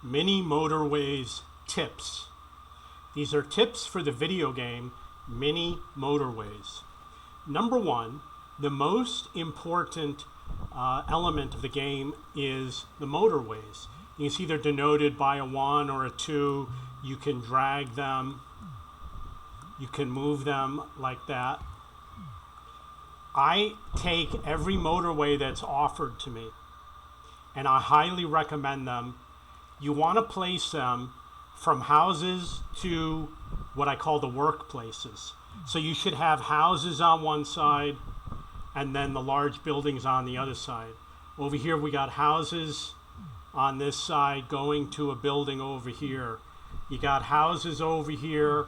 Mini Motorways tips. These are tips for the video game Mini Motorways. Number one, the most important element of the game is the motorways. You can see they're denoted by a 1 or a 2. You can drag them. You can move them like that. I take every motorway that's offered to me, and I highly recommend them. You want to place them from houses to what I call the workplaces. So you should have houses on one side and then the large buildings on the other side. Over here we got houses on this side going to a building over here. You got houses over here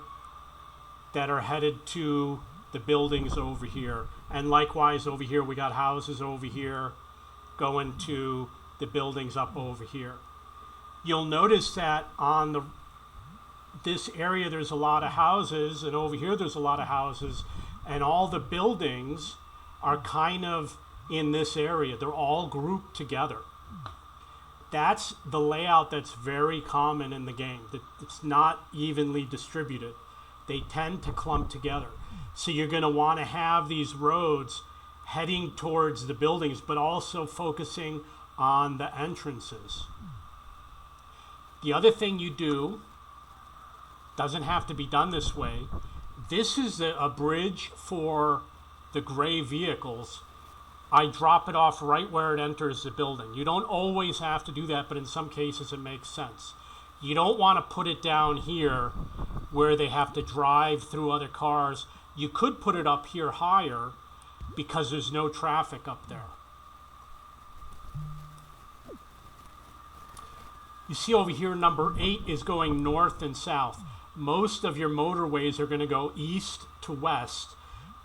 that are headed to the buildings over here. And likewise over here we got houses over here going to the buildings up over here. You'll notice that on this area there's a lot of houses, and over here there's a lot of houses, and all the buildings are kind of in this area. They're all grouped together. That's the layout that's very common in the game. It's not evenly distributed. They tend to clump together. So you're going to want to have these roads heading towards the buildings, but also focusing on the entrances. The other thing you do, doesn't have to be done this way. This is a bridge for the gray vehicles. I drop it off right where it enters the building. You don't always have to do that, but in some cases it makes sense. You don't want to put it down here where they have to drive through other cars. You could put it up here higher because there's no traffic up there. You see over here, number 8 is going north and south. Most of your motorways are going to go east to west,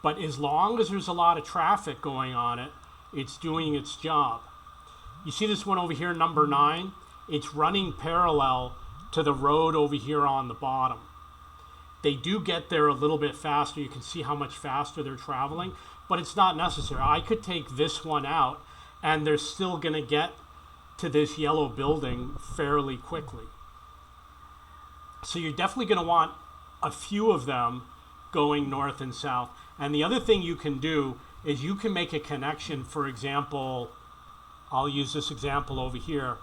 but as long as there's a lot of traffic going on it, it's doing its job. You see this one over here, number 9? It's running parallel to the road over here on the bottom. They do get there a little bit faster. You can see how much faster they're traveling, but it's not necessary. I could take this one out, and they're still going to get to this yellow building fairly quickly. So you're definitely going to want a few of them going north and south. And the other thing you can do is you can make a connection. For example, I'll use this example over here,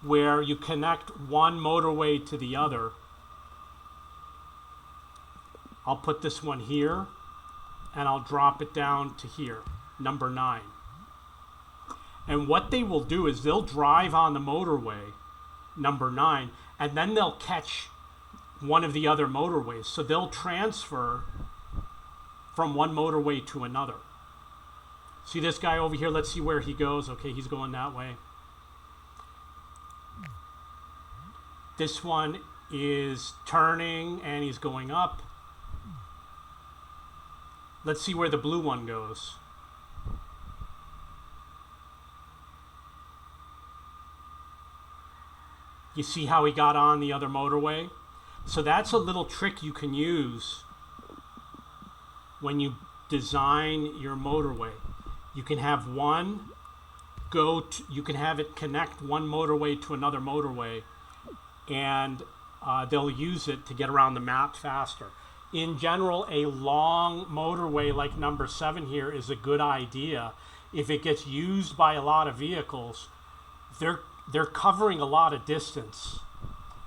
where you connect one motorway to the other. I'll put this one here, and I'll drop it down to here, number 9. And what they will do is they'll drive on the motorway, number 9, and then they'll catch one of the other motorways. So they'll transfer from one motorway to another. See this guy over here? Let's see where he goes. Okay, he's going that way. This one is turning and he's going up. Let's see where the blue one goes. You see how he got on the other motorway? So that's a little trick you can use when you design your motorway. You can have you can have it connect one motorway to another motorway, and they'll use it to get around the map faster. In general, a long motorway like number 7 here is a good idea. If it gets used by a lot of vehicles, they're covering a lot of distance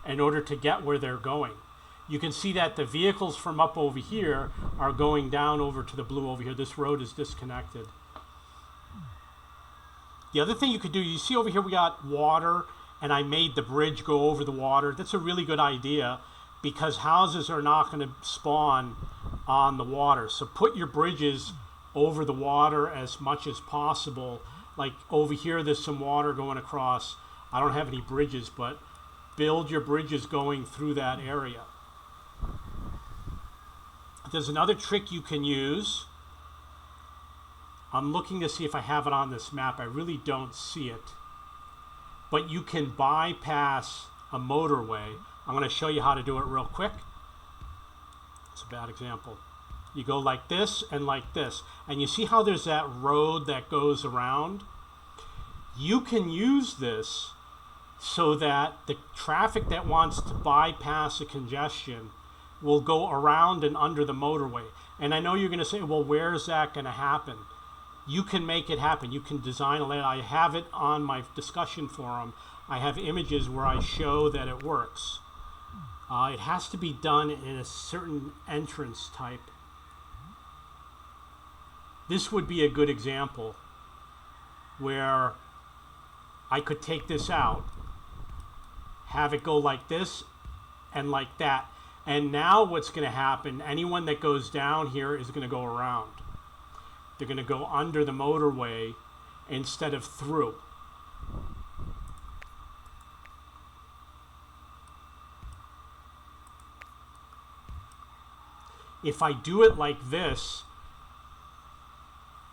in order to get where they're going. You can see that the vehicles from up over here are going down over to the blue over here. This road is disconnected. The other thing you could do, you see over here we got water, and I made the bridge go over the water. That's a really good idea because houses are not going to spawn on the water. So put your bridges over the water as much as possible. Like over here, there's some water going across. I don't have any bridges, but build your bridges going through that area. There's another trick you can use. I'm looking to see if I have it on this map. I really don't see it. But you can bypass a motorway. I'm going to show you how to do it real quick. It's a bad example. You go like this and like this. And you see how there's that road that goes around? You can use this so that the traffic that wants to bypass the congestion will go around and under the motorway. And I know you're going to say, well, where is that going to happen? You can make it happen. You can design a layout. I have it on my discussion forum. I have images where I show that it works. It has to be done in a certain entrance type. This would be a good example where I could take this out, have it go like this and like that. And now what's going to happen, anyone that goes down here is going to go around. They're going to go under the motorway instead of through. If I do it like this,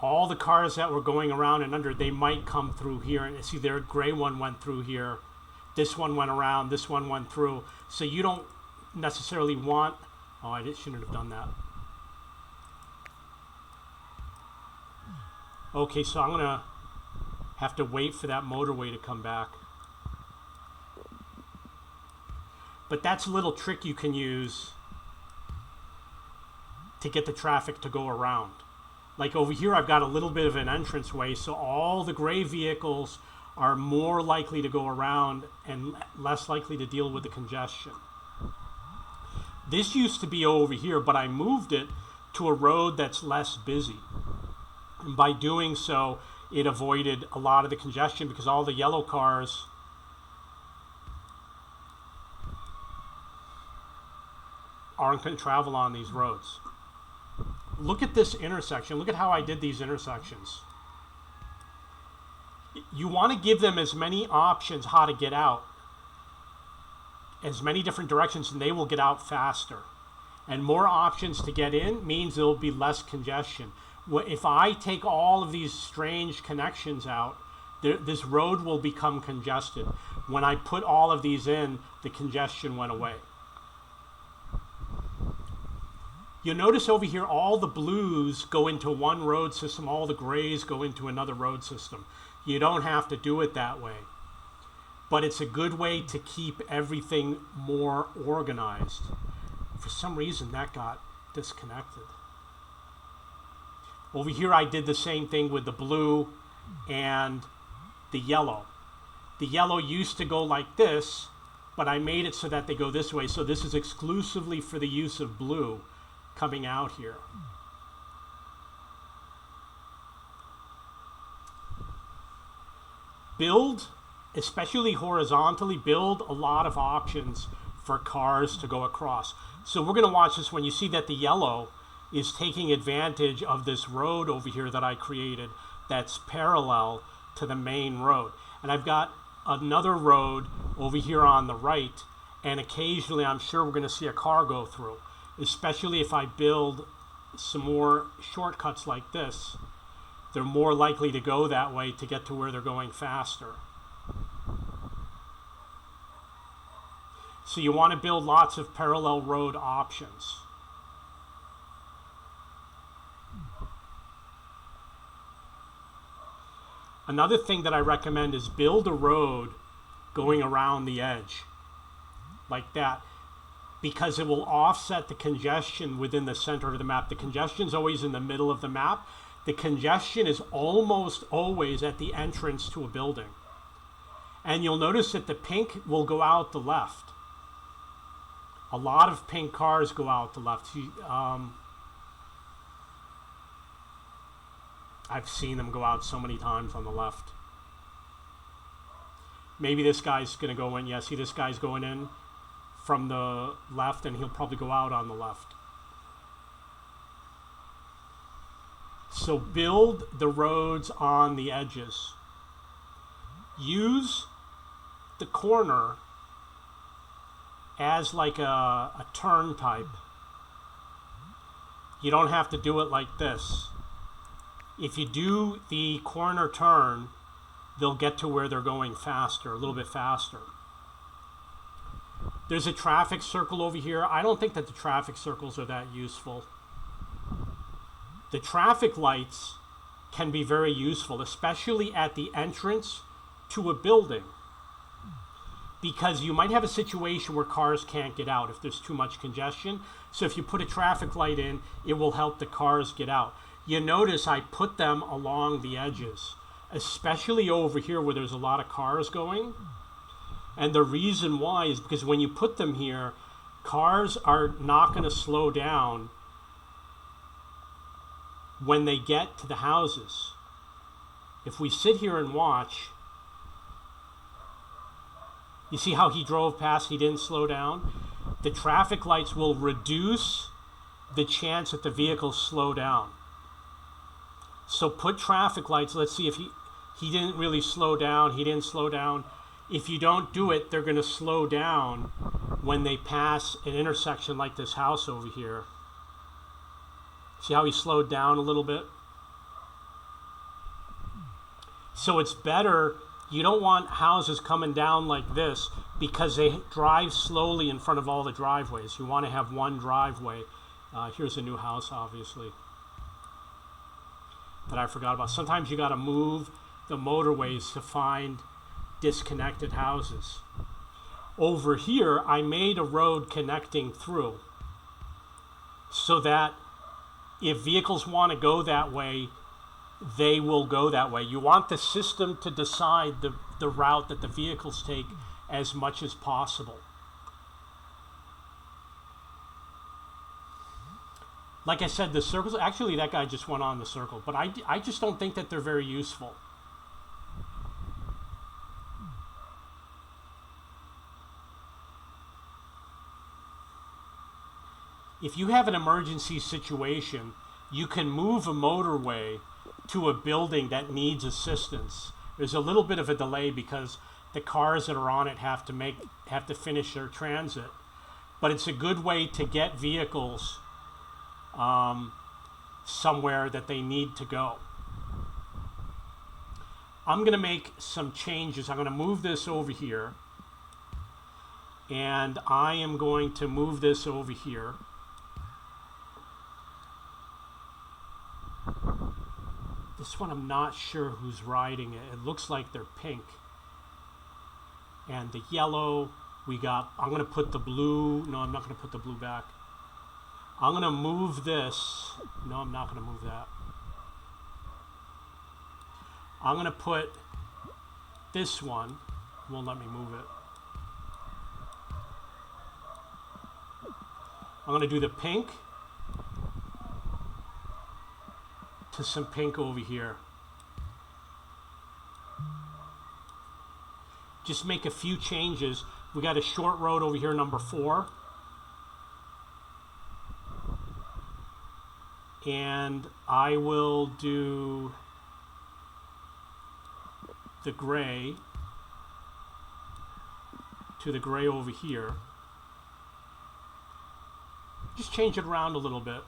all the cars that were going around and under, they might come through here. And see, their gray one went through here. This one went around. This one went through. So you don't necessarily want... Oh, I shouldn't have done that. Okay, so I'm going to have to wait for that motorway to come back. But that's a little trick you can use to get the traffic to go around. Like over here, I've got a little bit of an entranceway, so all the gray vehicles are more likely to go around and less likely to deal with the congestion. This used to be over here, but I moved it to a road that's less busy. And by doing so, it avoided a lot of the congestion because all the yellow cars aren't going to travel on these roads. Look at this intersection. Look at how I did these intersections. You want to give them as many options how to get out, as many different directions, and they will get out faster. And more options to get in means there will be less congestion. If I take all of these strange connections out, this road will become congested. When I put all of these in, the congestion went away. You'll notice over here all the blues go into one road system, all the grays go into another road system. You don't have to do it that way. But it's a good way to keep everything more organized. For some reason that got disconnected. Over here I did the same thing with the blue and the yellow. The yellow used to go like this, but I made it so that they go this way. So this is exclusively for the use of blue coming out here. Build, especially horizontally, build a lot of options for cars to go across. So we're going to watch this when you see that the yellow is taking advantage of this road over here that I created that's parallel to the main road. And I've got another road over here on the right, and occasionally I'm sure we're going to see a car go through, especially if I build some more shortcuts like this. They're more likely to go that way to get to where they're going faster. So you want to build lots of parallel road options. Another thing that I recommend is build a road going around the edge like that, because it will offset the congestion within the center of the map. The congestion is always in the middle of the map. The congestion is almost always at the entrance to a building. And you'll notice that the pink will go out the left. A lot of pink cars go out the left. I've seen them go out so many times on the left. Maybe this guy's going to go in. Yeah, see this guy's going in from the left, and he'll probably go out on the left. So build the roads on the edges. Use the corner as like a turn type. You don't have to do it like this. If you do the corner turn, they'll get to where they're going faster, a little bit faster. There's a traffic circle over here. I don't think that the traffic circles are that useful. The traffic lights can be very useful, especially at the entrance to a building. because you might have a situation where cars can't get out if there's too much congestion. So if you put a traffic light in, it will help the cars get out. You notice I put them along the edges, especially over here where there's a lot of cars going. And the reason why is because when you put them here, cars are not going to slow down when they get to the houses. If we sit here and watch, you see how he drove past, he didn't slow down? The traffic lights will reduce the chance that the vehicles slow down. So put traffic lights. Let's see if he didn't really slow down. He didn't slow down. If you don't do it, they're going to slow down when they pass an intersection like this house over here. See how he slowed down a little bit? So it's better, you don't want houses coming down like this because they drive slowly in front of all the driveways. You want to have one driveway. Here's a new house, obviously, that I forgot about. Sometimes you got to move the motorways to find disconnected houses. Over here, I made a road connecting through so that if vehicles want to go that way, they will go that way. You want the system to decide the route that the vehicles take as much as possible. Like I said, the circles, actually that guy just went on the circle, but I just don't think that they're very useful. If you have an emergency situation, you can move a motorway to a building that needs assistance. There's a little bit of a delay because the cars that are on it have to finish their transit. But it's a good way to get vehicles somewhere that they need to go. I'm going to make some changes. I'm going to move this over here. And I am going to move this over here. This one I'm not sure who's riding it. It looks like they're pink. And the yellow, I'm going to put the blue. No, I'm not going to put the blue back. I'm going to move this. No, I'm not going to move that. I'm going to put this one. Won't let me move it. I'm going to do the pink to some pink over here. Just make a few changes. We got a short road over here, number 4. And I will do the gray to the gray over here. Just change it around a little bit.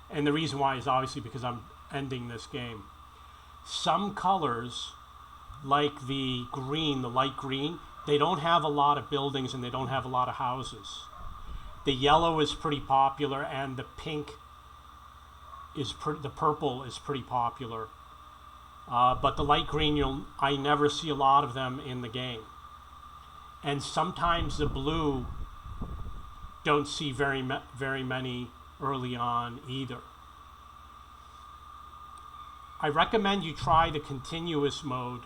And the reason why is obviously because I'm ending this game. Some colors, like the green, the light green, they don't have a lot of buildings and they don't have a lot of houses. The yellow is pretty popular and the pink is the purple is pretty popular. But the light green, I never see a lot of them in the game. And sometimes the blue, don't see very many early on either. I recommend you try the continuous mode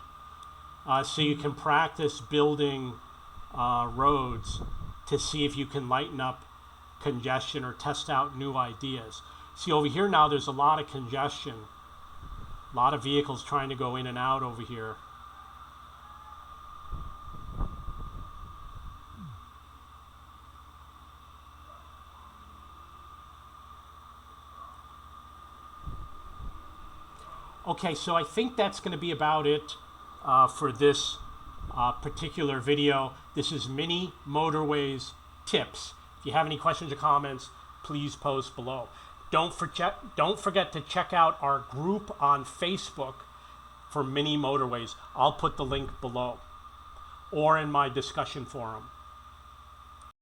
so you can practice building roads to see if you can lighten up congestion or test out new ideas. See, over here now there's a lot of congestion, a lot of vehicles trying to go in and out over here. Okay, so I think that's going to be about it for this particular video. This is Mini Motorways Tips. If you have any questions or comments, please post below. Don't forget to check out our group on Facebook for Mini Motorways. I'll put the link below or in my discussion forum.